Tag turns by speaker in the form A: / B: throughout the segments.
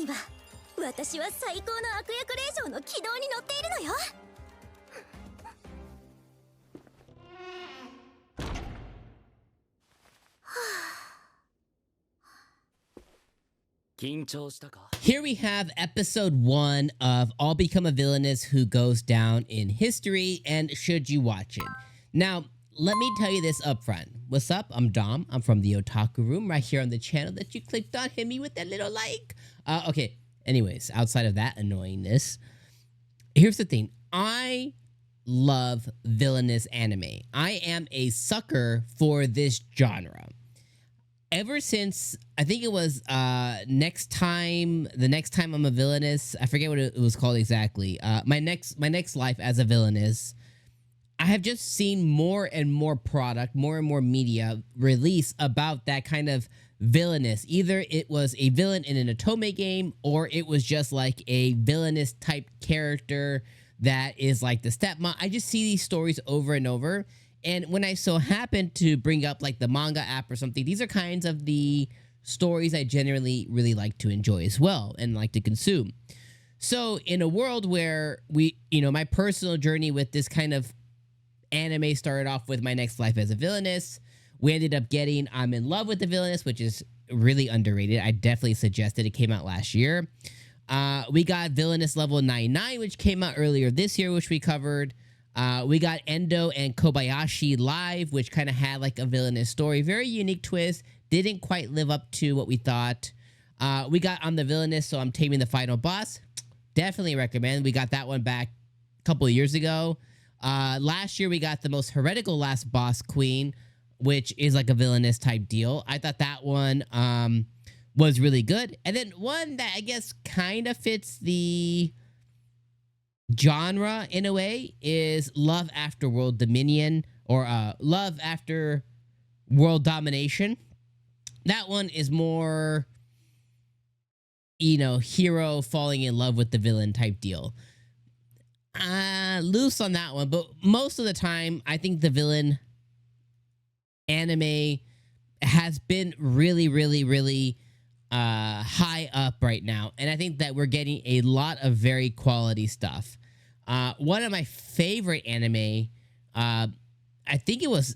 A: には私は最高の悪役令嬢の軌道に乗っているのよ。
B: Here we have episode 1 of I'll Become a Villainess Who Goes Down in History, and should you watch it? Now, let me tell you this up front. What's up? I'm Dom. I'm from the Otaku Room right here on the channel that you clicked on. Hit me with that little like. Okay, anyways, outside of that annoyingness, here's the thing. I love villainous anime. I am a sucker for this genre. Ever since, I think it was the next time I'm a villainess, I forget what it was called exactly. My next life as a villainess, I have just seen more and more product, more and more media release about that kind of villainous. Either it was a villain in an 𝐜𝐴𝐚𝐳 game, or it was just like a villainous type character that is like the stepmom. I just see these stories over and over. And when I so happen to bring up like the manga app or something, these are kinds of the stories I generally really like to enjoy as well and like to consume. So in a world where my personal journey with this kind of anime started off with my next life as a villainess, we ended up getting I'm in Love with the Villainess, which is really underrated. I definitely suggest it. It came out last year. We got Villainess Level 99, which came out earlier this year, which we covered. We got Endo and Kobayashi Live, which kind of had like a villainous story. Very unique twist. Didn't quite live up to what we thought. We got On the Villainess, So I'm Taming the Final Boss. Definitely recommend. We got that one back a couple of years ago. Last year, we got The Most Heretical Last Boss Queen, which is like a villainous type deal. I thought that one was really good. And then one that I guess kind of fits the genre in a way is Love After World Dominion, or Love After World Domination. That one is more, hero falling in love with the villain type deal. Loose on that one, but most of the time, I think the villain anime has been really, really, really high up right now, and I think that we're getting a lot of very quality stuff. One of my favorite anime, I think it was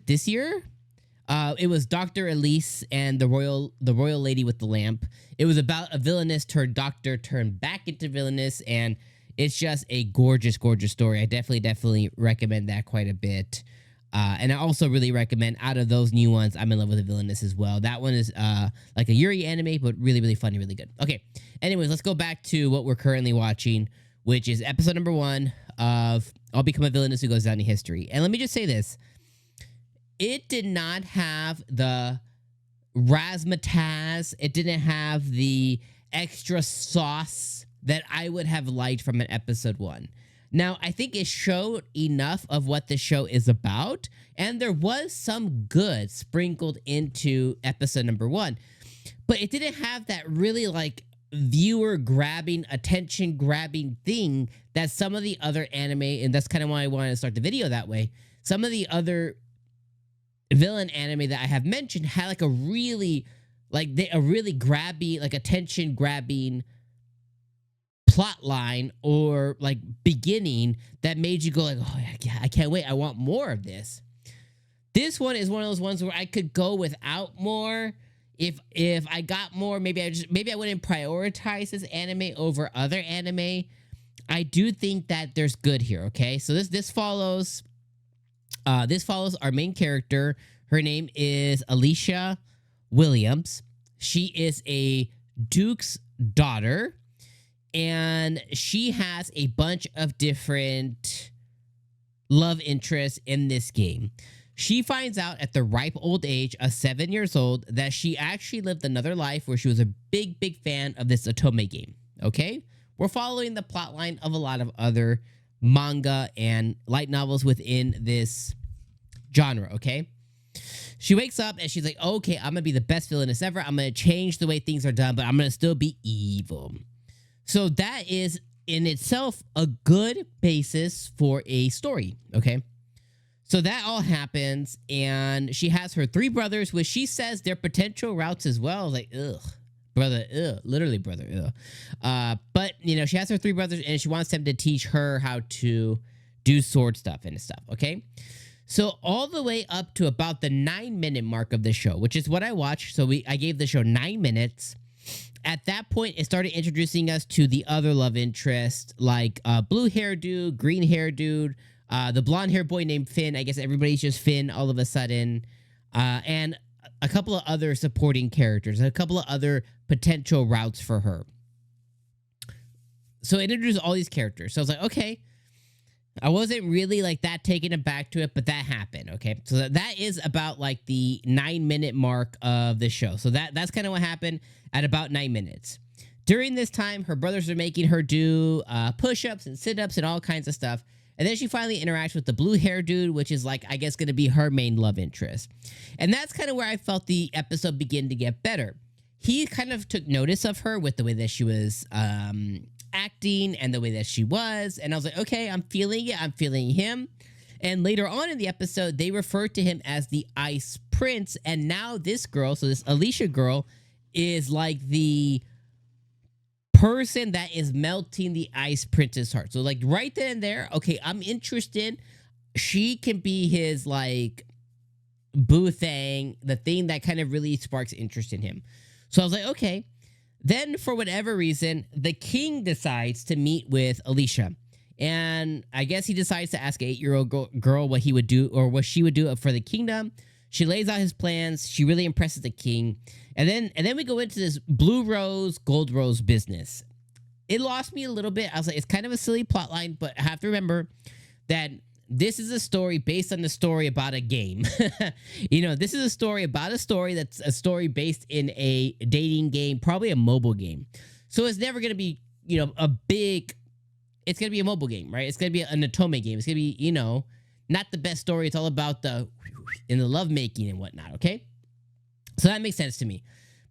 B: this year? It was Dr. Elise and the Royal Lady with the Lamp. It was about a villainess turned doctor turned back into villainous, and it's just a gorgeous, gorgeous story. I definitely recommend that quite a bit. And I also really recommend, out of those new ones, I'm in Love with a Villainess as well. That one is like a Yuri anime, but really, really funny, really good. Okay, anyways, let's go back to what we're currently watching, which is episode number 1 of I'll Become a Villainess Who Goes Down in History. And let me just say this. It did not have the razzmatazz. It didn't have the extra sauce that I would have liked from an episode 1. Now, I think it showed enough of what the show is about, and there was some good sprinkled into episode number 1. But it didn't have that really, like, viewer-grabbing, attention-grabbing thing that some of the other anime, and that's kind of why I wanted to start the video that way, some of the other villain anime that I have mentioned had, like, a really grabby, like, attention-grabbing plot line or like beginning that made you go like, oh, I can't wait. I want more of this. This one is one of those ones where I could go without more. If I got more, maybe I wouldn't prioritize this anime over other anime. I do think that there's good here. Okay, so this follows our main character. Her name is Alicia Williams. She is a duke's daughter, and she has a bunch of different love interests in this game. She finds out at the ripe old age of 7 years old that she actually lived another life where she was a big, big fan of this 𝐜𝐴𝐚𝐳 game, okay? We're following the plotline of a lot of other manga and light novels within this genre, okay? She wakes up and she's like, okay, I'm going to be the best villainess ever. I'm going to change the way things are done, but I'm going to still be evil. So that is in itself a good basis for a story, okay? So that all happens, and she has her 3 brothers, which she says they're potential routes as well. Like, ugh. brother, literally brother. But you know, she has her 3 brothers, and she wants them to teach her how to do sword stuff and stuff. Okay, so all the way up to about the 9-minute mark of the show, which is what I watched. So I gave the show 9 minutes. At that point, it started introducing us to the other love interest, like blue hair dude, green hair dude, the blonde hair boy named Finn. I guess everybody's just Finn all of a sudden, and a couple of other supporting characters, a couple of other potential routes for her. So it introduced all these characters. So I was like, okay. I wasn't really like that taken aback to it, but that happened. Okay, so that is about like the 9-minute mark of the show. So that's kind of what happened at about 9 minutes. During this time, her brothers are making her do push-ups and sit-ups and all kinds of stuff. And then she finally interacts with the blue hair dude, which is like, I guess, going to be her main love interest. And that's kind of where I felt the episode begin to get better. He kind of took notice of her with the way that she was acting and the way that she was. And I was like, okay, I'm feeling it. I'm feeling him. And later on in the episode, they referred to him as the Ice Prince. And now this girl, so this 𝐿𝐼𝐻𝐸 girl, is like the person that is melting the Ice Prince's heart. So like right then and there, okay, I'm interested. She can be his like boo thing, the thing that kind of really sparks interest in him. So I was like, okay. Then, for whatever reason, the king decides to meet with 𝐿𝐼𝐻𝐸. And I guess he decides to ask an 8-year-old girl what he would do or what she would do for the kingdom. She lays out his plans. She really impresses the king. And then we go into this blue rose, gold rose business. It lost me a little bit. I was like, it's kind of a silly plot line, but I have to remember that this is a story based on the story about a game. You know, this is a story about a story that's a story based in a dating game, probably a mobile game. So it's never going to be, you know, it's going to be a mobile game, right? It's going to be an 𝐼𝐻𝐸 game. It's going to be, you know, not the best story. It's all about the lovemaking and whatnot, okay? So that makes sense to me.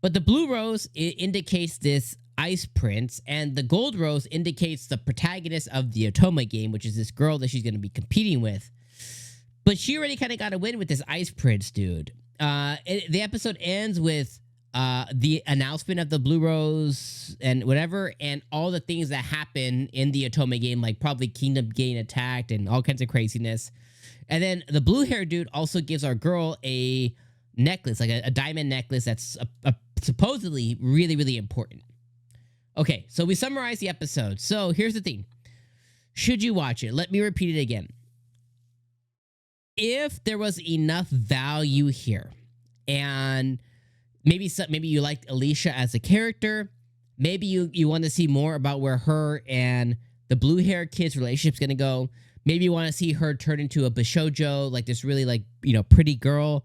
B: But the blue rose, it indicates this Ice Prince, and the gold rose indicates the protagonist of the 𝐼𝐻𝐸 game, which is this girl that she's going to be competing with. But she already kind of got a win with this Ice Prince dude. The episode ends with the announcement of the blue rose and whatever, and all the things that happen in the 𝐼𝐻𝐸 game, like probably kingdom getting attacked and all kinds of craziness. And then the blue hair dude also gives our girl a necklace, like a diamond necklace that's supposedly really, really important. Okay, so we summarize the episode. So here's the thing. Should you watch it? Let me repeat it again. If there was enough value here, and maybe you liked 𝐿𝐼𝐻𝐸 as a character, maybe you want to see more about where her and the blue hair kid's relationship's going to go. Maybe you want to see her turn into a bishoujo, like this really like, you know, pretty girl.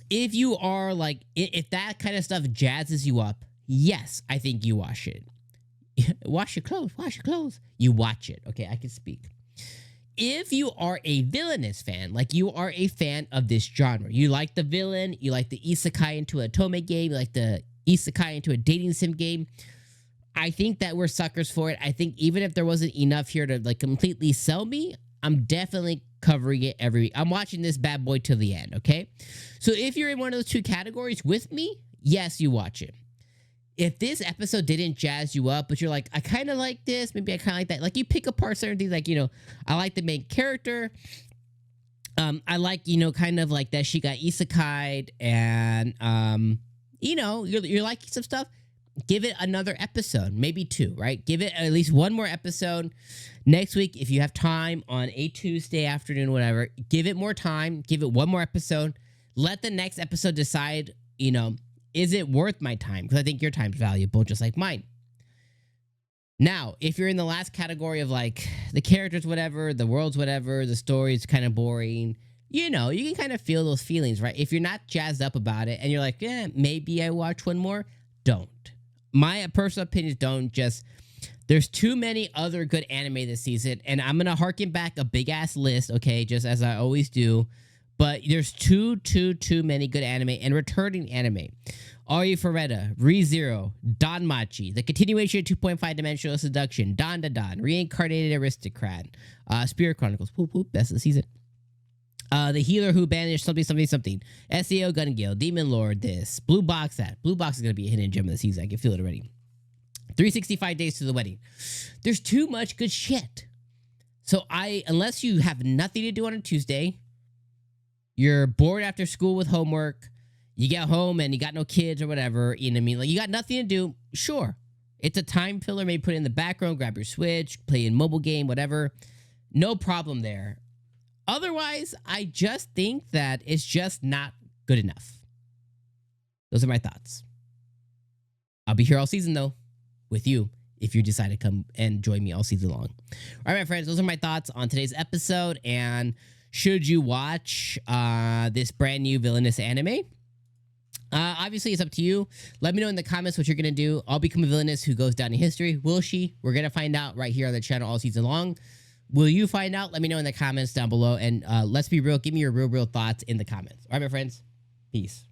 B: If you are like, if that kind of stuff jazzes you up, yes, I think you watch it. Wash your clothes. You watch it. Okay, I can speak. If you are a Villainess fan, like you are a fan of this genre, you like the villain, you like the isekai into a 𝐼𝐻𝐸 game, you like the isekai into a dating sim game, I think that we're suckers for it. I think even if there wasn't enough here to like completely sell me, I'm definitely covering it every week. I'm watching this bad boy till the end, okay? So if you're in one of those two categories with me, yes, you watch it. If this episode didn't jazz you up, but you're like, I kind of like this, maybe I kind of like that. Like, you pick apart certain things, like, you know, I like the main character. I like, you know, kind of like that she got isekai'd and, you know, you're liking some stuff. Give it another episode, maybe 2, right? Give it at least one more episode. Next week, if you have time on a Tuesday afternoon, whatever, give it more time. Give it one more episode. Let the next episode decide, you know, is it worth my time? Because I think your time's valuable, just like mine. Now, if you're in the last category of like the characters, whatever, the world's whatever, the story's kind of boring, you know, you can kind of feel those feelings, right? If you're not jazzed up about it and you're like, yeah, maybe I watch one more, don't. My personal opinion is don't. Just, there's too many other good anime this season, and I'm going to harken back a big-ass list, okay, just as I always do. But there's too many good anime and returning anime. Arifureta, ReZero, Danmachi, the continuation of 2.5-dimensional seduction, Dan, Reincarnated Aristocrat, Spirit Chronicles, best of the season. The healer who banished something, something, something. SEO Gun Guild, Demon Lord, this. Blue Box that. Blue Box is going to be a hidden gem of the season. I can feel it already. 365 days to the wedding. There's too much good shit. So unless you have nothing to do on a Tuesday, you're bored after school with homework, you get home and you got no kids or whatever, you know what I mean? Like, you got nothing to do, sure. It's a time filler. Maybe put it in the background, grab your Switch, play a mobile game, whatever. No problem there. Otherwise, I just think that it's just not good enough. Those are my thoughts. I'll be here all season, though, with you, if you decide to come and join me all season long. All right, my friends, those are my thoughts on today's episode. And should you watch this brand new Villainous anime? Obviously, it's up to you. Let me know in the comments what you're going to do. I'll become a villainess who goes down in history. Will she? We're going to find out right here on the channel all season long. Will you find out? Let me know in the comments down below. And let's be real. Give me your real thoughts in the comments. All right, my friends. Peace.